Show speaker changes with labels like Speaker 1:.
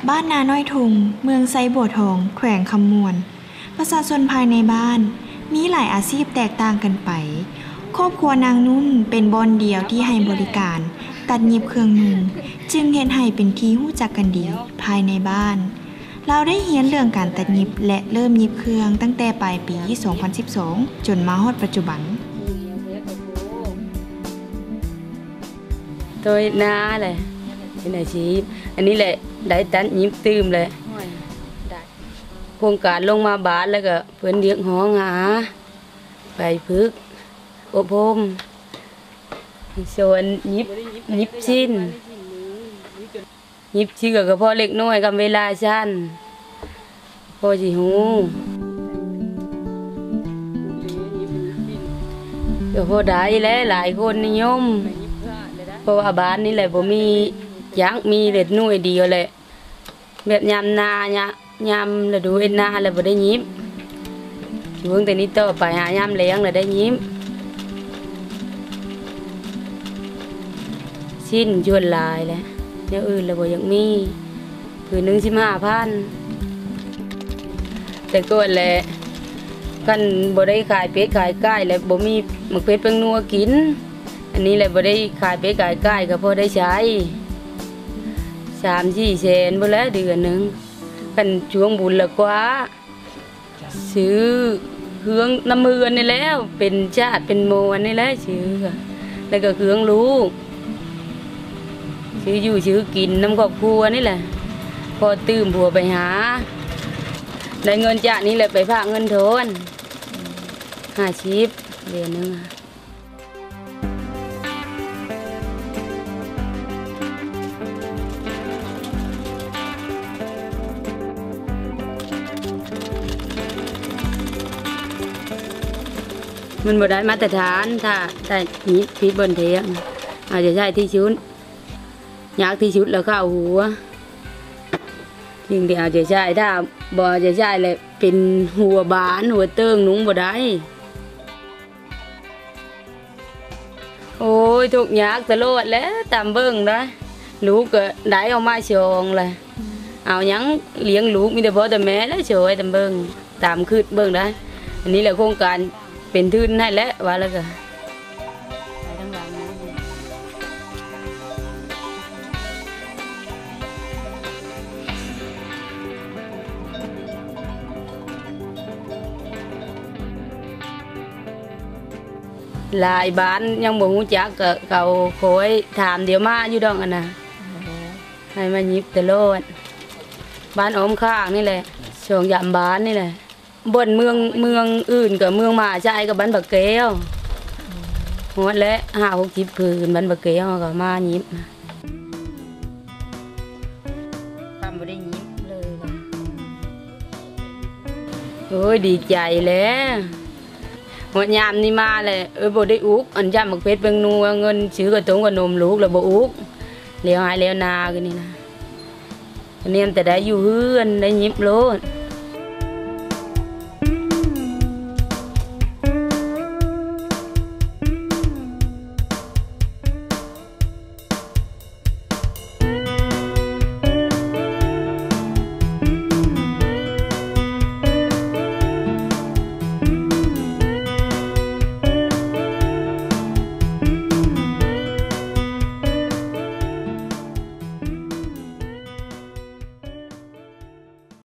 Speaker 1: บ้านนาน้อยทุงเมืองไซบัวทองแขวงคำมวนประชาชนภายในบ้านมีหลายอาชีพแตกต่างกันไปครอบครัวนางนุ่นเป็นบ่อนเดียวที่ให้บริการตัดเย็บเครื่องนุ่งจึงเฮ็ดให้เป็นที่รู้จักกันดีภายในบ้านเราได้เรียนเรื่องการตัดเย็บและเริ่มเย็บเครื่องตั้งแต่ปลายปี 2012 จนมาฮอดปัจจุบัน
Speaker 2: ตัวน้าเลยเป็นอาชีพอันนี้แหละได้ตัดเย็บตื้มเลยโครงการลงมาบาทแล้วก็เพิ่นเลี้ยงหองาไปพึกอบรมส่วนยิบชิ้นยิบชิ้นก็พอเล็กน้อยกับเวลาสั้นพอสิหูก็พอได้แล้วหลายคนนิยมเพราะว่าบ้านนี่แหละบ่มียักษ์มีเด็ดหน่วยเดียวแหละแบบยามนาเนี่ยยามฤดูเอ็นนาแล้วบ่ได้ยิบช่วงแต่นี้ต่อไปหายามแล้งแล้วได้ยิบสิ้นชวนลายแล้วเดี๋ยวอื่นแล้วบ่ยังมีผืนหนึ่ง15,000แต่ก่อนแหละกันบ่ได้ขายเป็ดขายไก่แล้วบ่มีหมึกเป็ดเพิ่งนัวกินอันนี้แหละบ่ได้ขายเป็ดขายไก่ก็พอได้ใช้3-4 แสนบ่แล้วเดือนนึงกันช่วงบุญละกว่าซื้อเครื่องน้ำมือนี่แล้วเป็นชาติเป็นโมอันนี่แหละซื้อแล้วก็เครื่องลูกซื้ออยู่ซื้อกินน้ำครอบครัวนี่แหละพอตื่มผัวไปหาได้เงินจากนี้แหละไปฝากเงินโทน50 เดือนนึงมันบ่ได้มาตรฐานถ้านี้พิษบนเทียงอาจจะใช้ที่ชุดยากที่ชุดแล้วเข้าหัวยิ่งที่อาจจะใช้ถ้าบ่จะใช้เลยเป็นหัวบานหัวเติ้งนุ้งบ่ได้โอ้ยทุกยากตลอดแล้วตามเบิ่งนะลูกก็ได้ออกมาชงเลยเอายังเลี้ยงลูกมีแต่พ่อแต่แม่แล้วช่วยตามเบิ่งตามคืดเบิ่งได้อันนี้แหละโครงการเป็นทุนให้แล้วว่าแล้วก็หลายบ้านยังบ่ฮู้จักก็เขาคอยถามเดี๋ยวมาอยู่ดอกอันน่ะให้มายิบตลอดบ้านอ้อมข้างนี่แหละช่วงยามบ้านนี่แหละบนเมืองอื่นกับเมืองมาใจกับบ้านบักแก้วหัวและ50-60 คืนบ้านบักแก้วก็มายิบทำบ่ได้ยิบเลยโอ้ยดีใจแล้วหัวยามนี่มาเลยบ่ได้อุกอันจำบักเพชรเบิ่งนัวเงินซื้อกระตุ้งกับนมลูกแล้วบ่อุกเลี้ยวหายเลี้ยวนากันนี่นะเนียนแต่ได้อยู่เฮือนได้ยิบโลด